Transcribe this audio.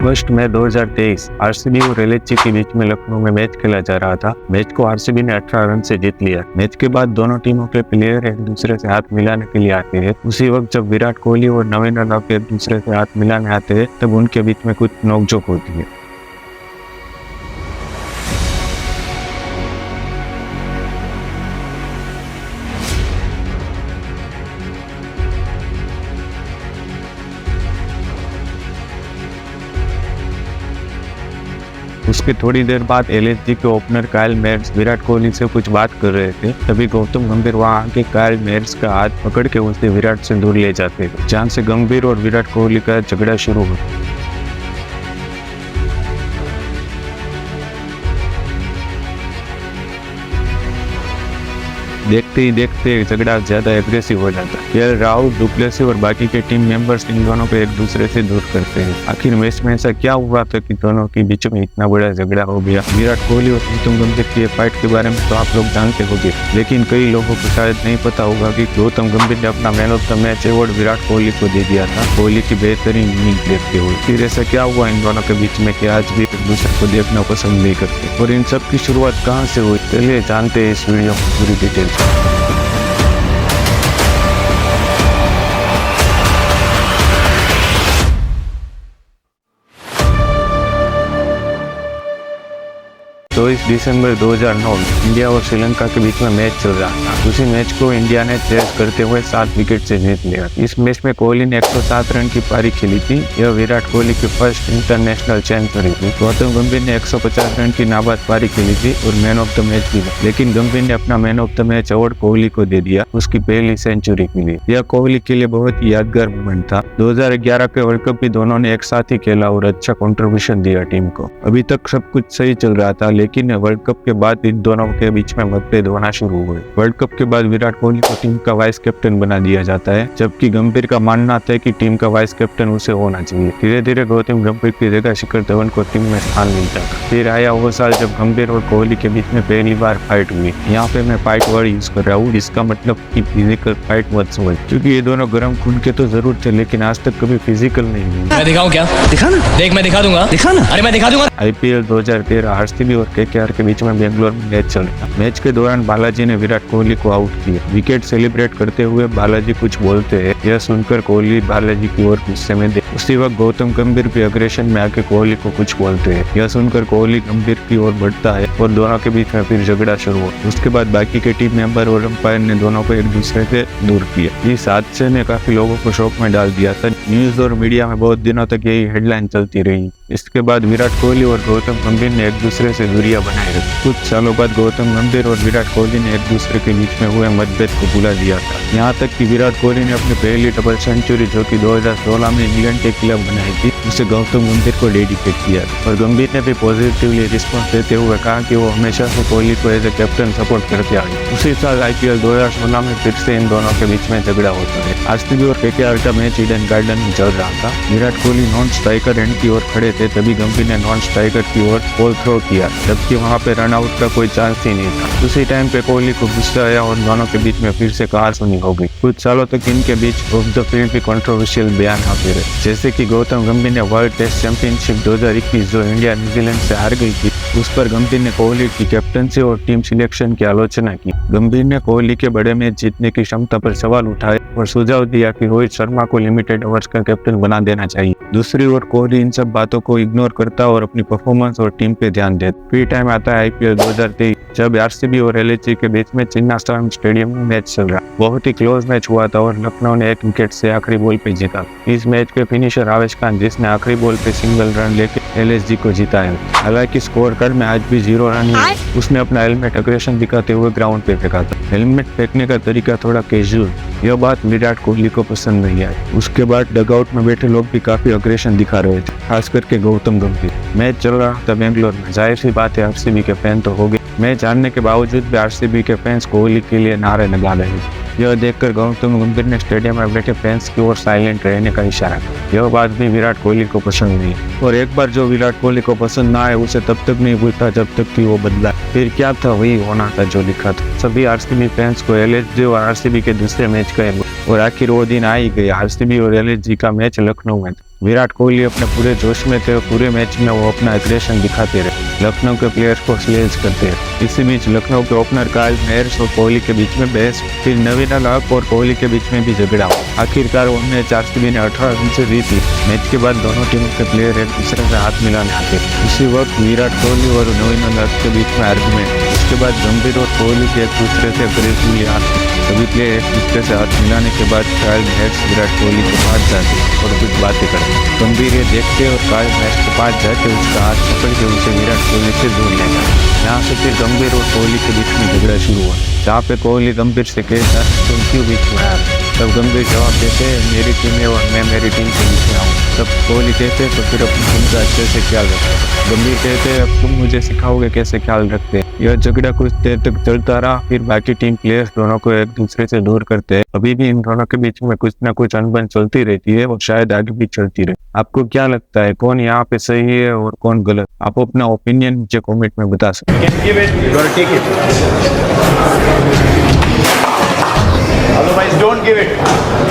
1 मई 2023 RCB और एलएचजी के बीच में लखनऊ में मैच खेला जा रहा था। मैच को आरसीबी ने 18 रन से जीत लिया। मैच के बाद दोनों टीमों के प्लेयर एक दूसरे से हाथ मिलाने के लिए आते हैं। उसी वक्त जब विराट कोहली और नवीन रनौत एक दूसरे से हाथ मिलाने आते हैं तब उनके बीच में कुछ नोकझोंक होती है। उसके थोड़ी देर बाद एलएचजी के ओपनर कायल मेयर्स विराट कोहली से कुछ बात कर रहे थे। तभी गौतम गंभीर वहां आके कायल मेयर्स का हाथ पकड़ के उसे विराट से दूर ले जाते हैं, जहां से गंभीर और विराट कोहली का झगड़ा शुरू हुआ। देखते ही देखते झगड़ा ज्यादा एग्रेसिव हो जाता है। केएल राहुल, डुप्लेसी और बाकी के टीम मेंबर्स इन दोनों को एक दूसरे से दूर करते हैं। आखिर मैच में ऐसा क्या हुआ था कि दोनों के बीच में इतना बड़ा झगड़ा हो गया? विराट कोहली और गौतम गंभीर की फाइट के बारे में तो आप लोग जानते होंगे, लेकिन कई लोगों को शायद नहीं पता होगा कि गौतम गंभीर ने अपना man of the match award Virat Kohli को दे दिया था, कोहली की बेहतरीन इनिंग देखते हुए। फिर ऐसा क्या हुआ इन दोनों के बीच में कि आज भी एक दूसरे को देखना पसंद नहीं करते, और इन सब की शुरुआत कहाँ से हुई? चलिए जानते हैं इस वीडियो में पूरी डिटेल। तो 22 दिसंबर 2009 इंडिया और श्रीलंका के बीच में मैच चल रहा था। उसी मैच को इंडिया ने चेस करते हुए 7 विकेट से जीत लिया। इस मैच में कोहली ने 107 रन की पारी खेली थी। यह विराट कोहली की फर्स्ट इंटरनेशनल सेंचुरी थी। गौतम गंभीर ने 150 रन की नाबाद पारी खेली थी और मैन ऑफ द मैच भी, लेकिन गंभीर ने अपना man of the match award Kohli को दे दिया उसकी पहली सेंचुरी के लिए। यह कोहली के लिए बहुत ही यादगार मोमेंट था। 2011 के वर्ल्ड कप भी दोनों ने एक साथ ही खेला और अच्छा कंट्रीब्यूशन दिया टीम को। अभी तक सब कुछ सही चल रहा था, लेकिन वर्ल्ड कप के बाद इन दोनों के बीच में मतभेद होना शुरू हुए। वर्ल्ड कप के बाद विराट कोहली को टीम का वाइस कैप्टन बना दिया जाता है, जबकि गंभीर का मानना था कि टीम का वाइस कैप्टन उसे होना चाहिए। धीरे धीरे गौतम गंभीर की जगह शिखर धवन को टीम में स्थान मिलता था। फिर आया वो साल जब गंभीर और कोहली के बीच में पहली बार फाइट हुई। यहाँ पे मैं फाइट वर्ड यूज कर रहा हूँ, इसका मतलब कि फिजिकल फाइट मत समझ, क्योंकि ये दोनों गर्म खून के तो जरूर थे, लेकिन आज तक कभी फिजिकल नहीं हुई। मैं दिखाऊं क्या? दिखा ना, देख मैं दिखा दूंगा। दिखा ना, अरे मैं दिखा दूंगा। आईपीएल 2013 आरसीबी और केकेआर के बीच में बेंगलोर में मैच चल रहा। मैच के दौरान बालाजी ने विराट कोहली को आउट किया। विकेट सेलिब्रेट करते हुए बालाजी कुछ बोलते हैं। यह सुनकर कोहली बालाजी की ओर गुस्से में देखता। उसी वक्त गौतम गंभीर भी अग्रेशन में आके कोहली को कुछ बोलते हैं। यह सुनकर कोहली गंभीर की ओर बढ़ता है और दोनों के बीच में फिर झगड़ा शुरू हुआ। उसके बाद बाकी के टीम मेंबर और अंपायर ने दोनों को एक दूसरे से दूर किया। इस हादसे ने काफी लोगों को शॉक में डाल दिया था। न्यूज और मीडिया में बहुत दिनों तक यही हेडलाइन चलती रही। इसके बाद विराट कोहली और गौतम गंभीर ने एक दूसरे से दूरियां बनाए रखी। कुछ सालों बाद गौतम गंभीर और विराट कोहली ने एक दूसरे के बीच में हुए मतभेद को भुला दिया था। यहाँ तक कि विराट कोहली ने अपनी पहली डबल सेंचुरी, जो कि 2016 में इंग्लैंड के खिलाफ बनाई थी, उसे गौतम गंभीर को डेडिकेट किया। और गंभीर ने भी पॉजिटिवली रिस्पॉन्स देते हुए कहा कि वो हमेशा से कोहली को एज ए कैप्टन सपोर्ट करते आए। उसी साल आईपीएल 2016 में फिर से इन दोनों के बीच में झगड़ा होता है। आरसीबी और केकेआर का मैच ईडन गार्डन में चल रहा था। Virat Kohli non striker end की ओर खड़े थे, तभी गंभीर ने नॉन स्ट्राइकर की ओर बॉल थ्रो किया, जबकि वहां पे रन आउट का कोई चांस ही नहीं था। उसी टाइम पे कोहली को गुस्सा आया और दोनों के बीच में फिर से कहासुनी हो गई। कुछ सालों तक इनके बीच ऑफ द फील्ड भी कंट्रोवर्शियल बयान आते रहे, जैसे कि गौतम गंभीर ने वर्ल्ड टेस्ट चैंपियनशिप 2021 जो इंडिया न्यूजीलैंड से हार गई थी, उस पर गंभीर ने कोहली की कैप्टनसी और टीम सिलेक्शन की आलोचना की। गंभीर ने कोहली के बड़े मैच जीतने की क्षमता पर सवाल उठाए और सुझाव दिया कि रोहित शर्मा को लिमिटेड ओवर्स का कैप्टन बना देना चाहिए। दूसरी ओर कोहली इन सब बातों को इग्नोर करता और अपनी परफॉर्मेंस और टीम पे ध्यान देता। फिर टाइम आता है आईपीएल 2023, जब आरसीबी और एलएचजी के बीच में चिन्नास्वामी स्टेडियम में मैच चल रहा। बहुत ही क्लोज मैच हुआ था और लखनऊ ने 1 विकेट से आखिरी बॉल पे जीता। इस मैच के फिनिशर आवेश खान, जिसने आखिरी बॉल पे सिंगल रन लेकर एलएचजी को जिताया। हालांकि स्कोर कार्ड में आज भी 0 रन है। उसने अपना हेलमेट अग्रेशन दिखाते हुए ग्राउंड पे फेंका था। हेलमेट फेंकने का तरीका थोड़ा कैजुअल, यह बात विराट कोहली को पसंद नहीं आई। उसके बाद डगआउट में बैठे लोग भी काफी अग्रेशन दिखा रहे थे, खास करके गौतम गंभीर। मैच चल रहा था बेंगलोर में, जाहिर सी बात है आरसीबी के फैन तो हो गए। मैच हारने के बावजूद भी आरसीबी के फैंस कोहली के लिए नारे लगा रहे थे। यह देखकर गौतम गंभीर ने स्टेडियम में बैठे फैंस की ओर साइलेंट रहने का इशारा किया। यह बात भी विराट कोहली को पसंद नहीं, और एक बार जो विराट कोहली को पसंद ना आए उसे तब तक नहीं भूलता जब तक कि वो बदला। फिर क्या था, वही होना था जो लिखा था। सभी आरसीबी फैंस को एलएचजी और आरसीबी के दूसरे मैच का और आखिर वो दिन आ ही गया। आरसीबी और एलएसजी का मैच लखनऊ में था। विराट कोहली अपने पूरे जोश में थे और पूरे मैच में वो अपना एग्रेशन दिखाते रहे, लखनऊ के प्लेयर्स को स्लेज करते रहे। इसी बीच लखनऊ के ओपनर कार्ल मेयर्स और कोहली के बीच में बहस, फिर नवीन हक और कोहली के बीच में भी झगड़ा हुआ। आखिरकार वो मैच आरसीबी ने 18 रन से जीती। मैच के बाद दोनों टीमों के प्लेयर एक दूसरे से हाथ मिलाने आते। उसी वक्त विराट कोहली और नवीन हक के बीच में आर्गुमेंट। उसके बाद गंभीर और कोहली के एक दूसरे से अग्रेसिवली हाथ। सभी प्लेयर एक दूसरे से हाथ मिलाने के बाद कार्ल मेयर्स विराट कोहली के पास जाते और कुछ बातें करते। गंभीर ये देखते और कार्ल मेयर्स के पास जाके उसका हाथ पकड़ के उसे विराट कोहली से दूर ले गया। यहाँ से फिर गंभीर और कोहली के बीच में झगड़ा शुरू हुआ, जहाँ पे कोहली गंभीर से कहता तुम क्यों बीच में आया। तब गंभीर जवाब देते मेरी टीम है और मैं मेरी टीम के बीच में आऊँ। तब कोहली कहते तो फिर अपनी टीम का अच्छे से ख्याल रखते। गंभीर कहते अब तुम मुझे सिखाओगे कैसे ख्याल रखते। यह झगड़ा कुछ देर तक चलता रहा। फिर बाकी टीम प्लेयर्स दोनों को एक दूसरे से दूर करते हैं। अभी भी इन दोनों के बीच में कुछ ना कुछ अनबन चलती रहती है और शायद आगे भी चलती रहे। आपको क्या लगता है कौन यहाँ पे सही है और कौन गलत? आप अपना ओपिनियन नीचे कमेंट में बता सकते हैं। Otherwise, don't give it.